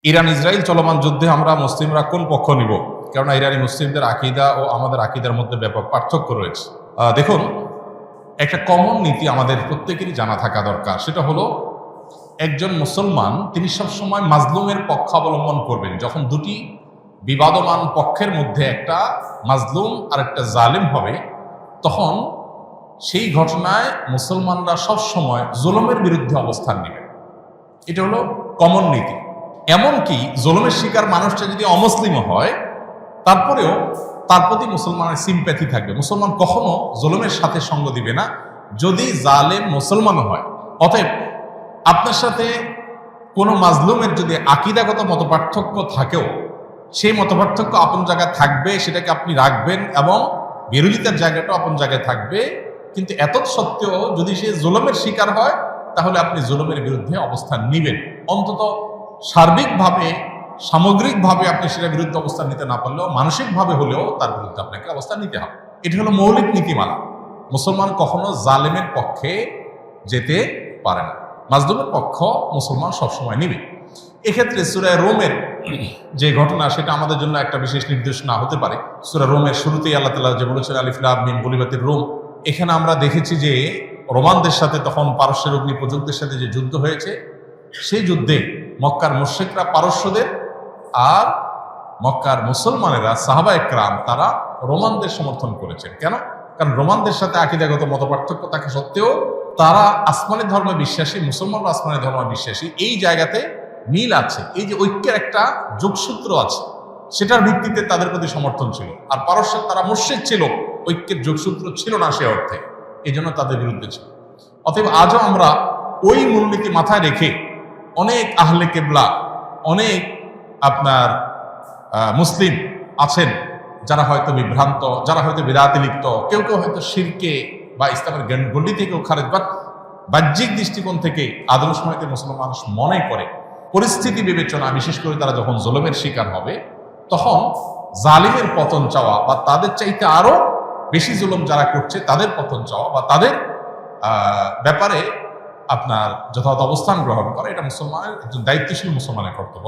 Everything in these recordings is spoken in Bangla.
ইরান ইসরায়েল চলমান যুদ্ধে আমরা মুসলিমরা কোন পক্ষ নিব? কেননা ইরানি মুসলিমদের আকীদা ও আমাদের আকীদার মধ্যে ব্যাপক পার্থক্য রয়েছে। দেখুন, একটা কমন নীতি আমাদের প্রত্যেকেরই জানা থাকা দরকার। সেটা হলো, একজন মুসলমান তিনি সবসময় মাজলুমের পক্ষ অবলম্বন করবেন। যখন দুটি বিবাদমান পক্ষের মধ্যে একটা মাজলুম আর একটা জালিম হবে, তখন সেই ঘটনায় মুসলমানরা সবসময় জুলুমের বিরুদ্ধে অবস্থান নেবে। এটা হলো কমন নীতি। এমনকি জুলুমের শিকার মানুষটা যদি অমুসলিমও হয়, তারপরেও তার প্রতি মুসলমানের সিম্প্যাথি থাকবে। মুসলমান কখনো জুলুমের সাথে সঙ্গ দিবে না, যদি জালেম মুসলমানও হয়। অতএব আপনার সাথে কোনো মাজলুমের যদি আকীদাগত মতপার্থক্য থাকেও, সেই মতপার্থক্য আপন জায়গায় থাকবে, সেটাকে আপনি রাখবেন, এবং বিরোধিতার জায়গাটাও আপন জায়গায় থাকবে। কিন্তু এত সত্ত্বেও যদি সে জুলুমের শিকার হয়, তাহলে আপনি জুলুমের বিরুদ্ধে অবস্থান নেবেন। অন্তত সার্বিকভাবে, সামগ্রিকভাবে আপনি সেটার বিরুদ্ধে অবস্থান নিতে না পারলেও মানসিকভাবে হলেও তার বিরুদ্ধে আপনাকে অবস্থান নিতে হবে। এটা হলো মৌলিক নীতিমালা। মুসলমান কখনো জালেমের পক্ষে যেতে পারে না, মাজলুমের পক্ষ মুসলমান সবসময় নেবে। এক্ষেত্রে সূরা রোমের যে ঘটনা, সেটা আমাদের জন্য একটা বিশেষ নির্দেশনা হতে পারে। সূরা রোমের শুরুতেই আল্লাহ তাআলা যে বলেছেন, আলিফ লাম মিম গুলিবাতির রোম, এখানে আমরা দেখেছি যে রোমানদের সাথে, তখন পারস্যের অগ্নিপূজকদের সাথে যে যুদ্ধ হয়েছে, সেই যুদ্ধে মক্কার মুশরিকরা পারস্যদের আর মক্কার মুসলমানেরা সাহাবায়ে কেরাম তারা রোমানদের সমর্থন করেছেন। কেন? কারণ রোমানদের সাথে আকীদাগত মতপার্থক্য থাকা সত্ত্বেও তারা আসমানি ধর্মে বিশ্বাসী, মুসলমানরা আসমানি ধর্মে বিশ্বাসী। এই জায়গাতে মিল আছে, এই যে ঐক্যের একটা যোগসূত্র আছে, সেটার ভিত্তিতে তাদের প্রতি সমর্থন ছিল। আর পারস্যের তারা মুশরিক ছিল, ঐক্যের যোগসূত্র ছিল না সে অর্থে, এই জন্য তাদের বিরুদ্ধে ছিল। অতএব আজও আমরা ওই মূলনীতি মাথায় রেখে অনেক আহলে কেবলা, অনেক আপনার মুসলিম আছেন যারা হয়তো বিভ্রান্ত, যারা হয়তো বিদাতে লিপ্ত, কেউ কেউ হয়তো শিরকে বা ইসলামের গণ্ডি থেকেও খারেজ, বা বাহ্যিক দৃষ্টিকোণ থেকে আদর্শ সময়তে মুসলমান মানুষ মনে করে পরিস্থিতি বিবেচনা, বিশেষ করে তারা যখন জুলুমের শিকার হবে, তখন জালিমের পতন চাওয়া বা তাদের চাইতে আরো বেশি জুলুম যারা করছে তাদের পতন চাওয়া বা তাদের ব্যাপারে আপনার যথাযথ অবস্থান গ্রহণ করা, এটা মুসলমানের, একজন দায়িত্বশীল মুসলমানের কর্তব্য।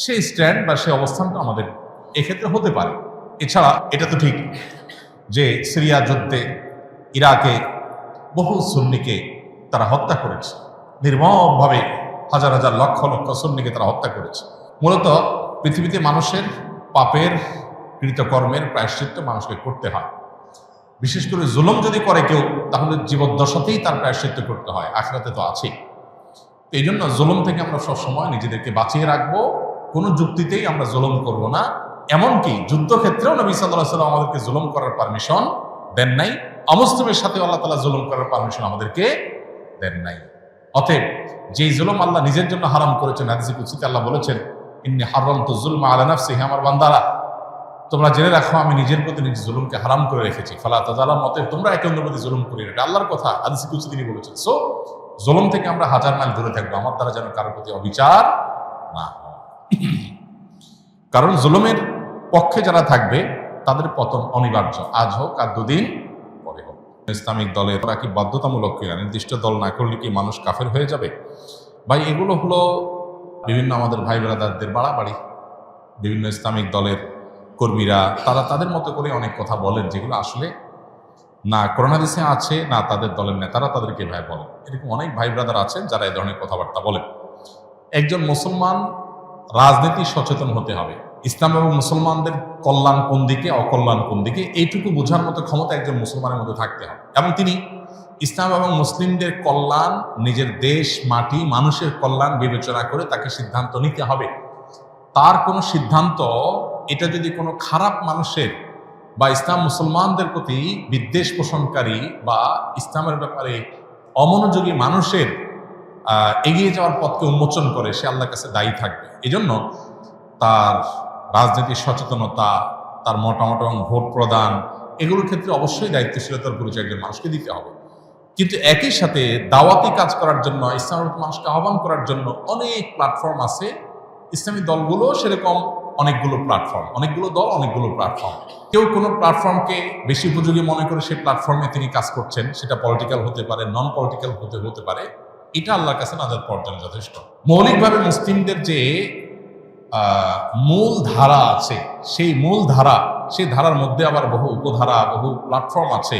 সেই স্ট্যান্ড বা সেই অবস্থানটা আমাদের এক্ষেত্রে হতে পারে। এছাড়া এটা তো ঠিক যে সিরিয়া যুদ্ধে ইরাকে বহু সুন্নিকে তারা হত্যা করেছে, নির্মমভাবে হাজার হাজার লক্ষ লক্ষ সুন্নিকে তারা হত্যা করেছে। মূলত পৃথিবীতে মানুষের পাপের কৃতকর্মের প্রায়শ্চিত্ত মানুষকে করতে হয়। বিশেষ করে জুলুম যদি করে কেউ, তাহলে জীবদ্দশাতেই তার প্রায়শ্চিত্ত করতে হয়, আখিরাতে তো আছেই। এই জন্য জুলুম থেকে আমরা সবসময় নিজেদেরকে বাঁচিয়ে রাখবো, কোনো যুক্তিতেই আমরা জুলুম করব না। এমনকি যুদ্ধক্ষেত্রেও নবী সাল্লাল্লাহু আলাইহি ওয়াসাল্লাম আমাদেরকে জুলুম করার পারমিশন দেন নাই। অমুসলিমের সাথে আল্লাহ তাআলা জুলুম করার পারমিশন আমাদেরকে দেন নাই। অতএব যেই জুলুম আল্লাহ নিজের জন্য হারাম করেছেন, হাদিসে কুদসিতে আল্লাহ বলেছেন, ইন্নী হারামতু যুলমা আলা নাফসি, হে আমার বান্দারা, তোমরা জেনে রাখো আমি নিজের প্রতি নিজে জুলুমকে হারাম করে রেখেছি। ফালা তাযালাম, অতএব তোমরা একে অন্যের প্রতি জুলুম করিও না। এটা আল্লাহর কথা, হাদিসে কুদসি তিনি বলেছেন। সো জুলুম থেকে আমরা হাজার মাইল দূরে থাকবো, আমার দ্বারা যেন কারোর প্রতি অবিচার না হয়। কারণ জুলুমের পক্ষে যারা থাকবে তাদের পতন অনিবার্য, আজ হোক আর দুদিন পরে হোক। ইসলামিক দলের ওরা কি বাধ্যতামূলক কিনা, নির্দিষ্ট দল না করলে কি মানুষ কাফের হয়ে যাবে? ভাই, এগুলো হলো বিভিন্ন আমাদের ভাই ব্রাদারদের বাড়াবাড়ি। বিভিন্ন ইসলামিক দলের কর্মীরা তারা তাদের মতো করে অনেক কথা বলেন, যেগুলো আসলে না কোরআন হাদিসে আছে, না তাদের দলের নেতারা তাদেরকে ভাই বলেন। এরকম অনেক ভাই ব্রাদার আছেন যারা এই ধরনের কথাবার্তা বলেন। একজন মুসলমান রাজনীতি সচেতন হতে হবে। ইসলাম এবং মুসলমানদের কল্যাণ কোন দিকে, অকল্যাণ কোন দিকে, এইটুকু বোঝার মতো ক্ষমতা একজন মুসলমানের মধ্যে থাকতে হবে। এবং তিনি ইসলাম এবং মুসলিমদের কল্যাণ, নিজের দেশ, মাটি, মানুষের কল্যাণ বিবেচনা করে তাকে সিদ্ধান্ত নিতে হবে। তার কোনো সিদ্ধান্ত, এটা যদি কোনো খারাপ মানুষের বা ইসলাম মুসলমানদের প্রতি বিদ্বেষ পোষণকারী বা ইসলামের ব্যাপারে অমনোযোগী মানুষের এগিয়ে যাওয়ার পথকে উন্মোচন করে, সে আল্লাহর কাছে দায়ী থাকবে। এই জন্য তার রাজনীতির সচেতনতা, তার মতামত এবং ভোট প্রদান, এগুলোর ক্ষেত্রে অবশ্যই দায়িত্বশীলতার পরিচয় একজন মানুষকে দিতে হবে। কিন্তু একই সাথে দাওয়াতি কাজ করার জন্য, ইসলামের মানুষকে আহ্বান করার জন্য অনেক প্ল্যাটফর্ম আছে। ইসলামী দলগুলো সেরকম অনেকগুলো প্ল্যাটফর্ম, অনেকগুলো দল, অনেকগুলো প্ল্যাটফর্ম। কেউ কোনো প্ল্যাটফর্মকে বেশি উপযোগী মনে করে সেই প্ল্যাটফর্মে তিনি কাজ করছেন, সেটা পলিটিক্যাল হতে পারে, নন পলিটিক্যাল হতে পারে। এটা আল্লাহর কাছে নাজাত পাওয়ার জন্য যথেষ্ট। মৌলিকভাবে মুসলিমদের যে মূল ধারা আছে, সেই মূল ধারা, সেই ধারার মধ্যে আবার বহু উপধারা, বহু প্ল্যাটফর্ম আছে,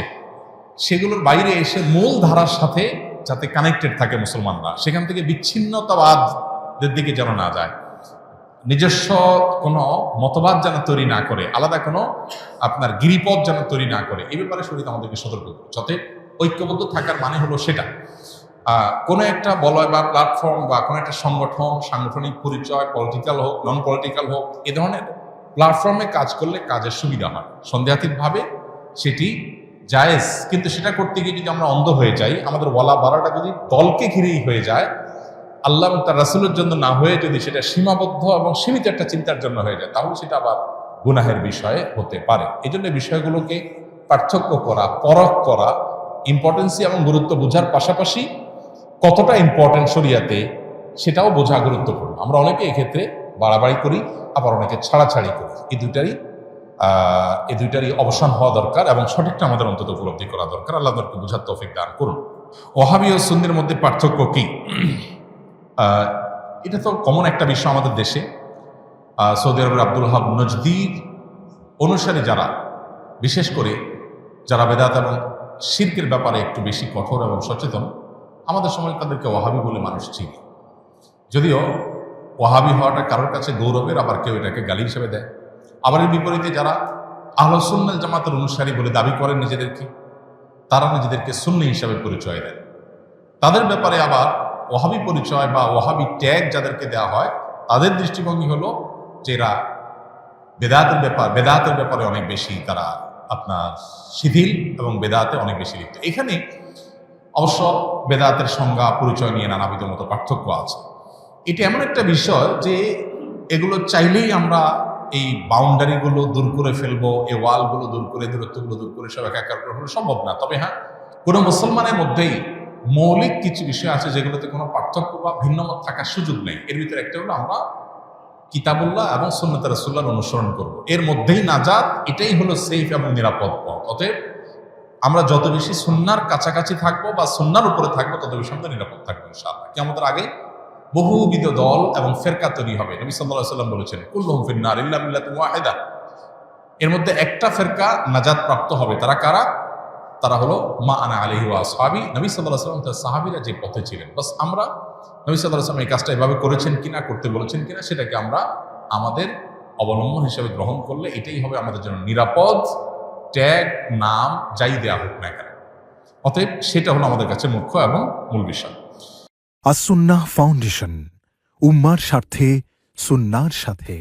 সেগুলোর বাইরে এসে মূল ধারার সাথে যাতে কানেক্টেড থাকে মুসলমানরা, সেখান থেকে বিচ্ছিন্নতাবাদের দিকে যেন না যায়, নিজস্ব কোনো মতবাদ যেন তৈরি না করে, আলাদা কোনো আপনার গিরিপথ যেন তৈরি না করে, এই ব্যাপারে শরীয়ত আমাদেরকে সতর্ক করে। যাতে ঐক্যবদ্ধ থাকার মানে হলো সেটা কোনো একটা বলয় বা প্ল্যাটফর্ম বা কোনো একটা সংগঠন, সাংগঠনিক পরিচয়, পলিটিক্যাল হোক নন পলিটিক্যাল হোক, এ ধরনের প্ল্যাটফর্মে কাজ করলে কাজের সুবিধা হয়, সন্দেহাতীতভাবে সেটি জায়েজ। কিন্তু সেটা করতে গিয়ে যদি আমরা অন্ধ হয়ে যাই, আমাদের বলা বাড়াটা যদি দলকে ঘিরেই হয়ে যায়, আল্লাহ এবং তার রাসূলের জন্য না হয়ে যদি সেটা সীমাবদ্ধ এবং সীমিত একটা চিন্তার জন্য হয়ে যায়, তাহলে সেটা আবার গুনাহের বিষয়ে হতে পারে। এই জন্য বিষয়গুলোকে পার্থক্য করা, পরখ করা, ইম্পর্টেন্সি এবং গুরুত্ব বোঝার পাশাপাশি কতটা ইম্পর্টেন্ট শরিয়াতে সেটাও বোঝা গুরুত্বপূর্ণ। আমরা অনেকে এক্ষেত্রে বাড়াবাড়ি করি, আবার অনেকে ছাড়াছাড়ি করি। এই দুইটারই অবসান হওয়া দরকার এবং সঠিকটা আমাদের অন্তত উপলব্ধি করা দরকার। আল্লাহ আমাদেরকে বোঝার তৌফিক দান করুন। ওয়াহাবি ও সুন্নির মধ্যে পার্থক্য কি? এটা তো কমন একটা বিষয় আমাদের দেশে। সৌদি আরবের আব্দুল ওয়াহাব নজদির অনুসারী যারা, বিশেষ করে যারা বেদাত এবং শিরকের ব্যাপারে একটু বেশি কঠোর এবং সচেতন, আমাদের সময় তাদেরকে ওয়াহাবি বলে মানুষ চিনি। যদিও ওয়াহাবি হওয়াটা কারোর কাছে গৌরবের, আবার কেউ এটাকে গালি হিসেবে দেয়। আবার এর বিপরীতে যারা আহলে সুন্নাত জামাতের অনুসারী বলে দাবি করেন নিজেদেরকে, তারা নিজেদেরকে সুন্নি হিসাবে পরিচয় দেন। তাদের ব্যাপারে আবার ওয়াহাবি পরিচয় বা ওয়াহাবি ট্যাগ যাদেরকে দেওয়া হয়, তাদের দৃষ্টিভঙ্গি হলো যে এরা বেদাতের ব্যাপারে অনেক বেশি তারা আপনার শিথিল এবং বেদাতে অনেক বেশি লিপ্ত। এখানে অবশ্য বেদাতের সংজ্ঞা পরিচয় নিয়ে নানাবিধ মতো পার্থক্য আছে। এটা এমন একটা বিষয় যে এগুলো চাইলেই আমরা এই বাউন্ডারিগুলো দূর করে ফেলবো, এই ওয়ালগুলো দূর করে, দূরত্বগুলো দূর করে সব একাকার করে ফেলা সম্ভব না। তবে হ্যাঁ, কোনো মুসলমানের মধ্যেই মৌলিক কিছু বিষয় আছে যেগুলোতে কোনো পার্থক্য বা ভিন্নমত থাকার সুযোগ নেই। এর ভিতরে একটা হলো আমরা কিতাবুল্লাহ এবং সুন্নাত রাসূলুল্লাহর অনুসরণ করব, এর মধ্যেই নাজাত, এটাই হলো সেফ এবং নিরাপদ পথ। অতএব আমরা যত বেশি সুন্নাহর কাছাকাছি থাকবো বা সুন্নাহর উপরে থাকবো, তত বেশি আমরা নিরাপদ থাকবো ইনশাআল্লাহ। কিয়ামতের আগে বহুবিধ দল এবং ফেরকা তৈরি হবে। নবী সাল্লাল্লাহু আলাইহি ওয়াসাল্লাম বলেছেন, কুল্লুহুম ফিন্নার ইল্লা মিল্লাতুন ওয়াহিদা। এর মধ্যে একটা ফেরকা নাজাত প্রাপ্ত হবে। তারা কারা? তারা হলো মা আনা আলাইহি ওয়া আসহাবি। নবী সাল্লাল্লাহু আলাইহি ওয়াসাল্লাম তার সাহাবীরা যে পথে ছিলেন, বাস আমরা নবী সাল্লাল্লাহু আলাইহি ওয়াসাল্লাম এই কাজটা এভাবে করেছেন কিনা, করতে বলেছেন কিনা, সেটাকে আমরা আমাদের অবলম্বন হিসেবে গ্রহণ করলে এটাই হবে আমাদের জন্য নিরাপদ। ট্যাগ, নাম যাই দেয়া হোক না কেন, অতএব সেটা হলো আমাদের কাছে মুখ্য এবং মূল বিষয়। আস-সুন্নাহ ফাউন্ডেশন, উম্মার স্বার্থে সুন্নাহর সাথে।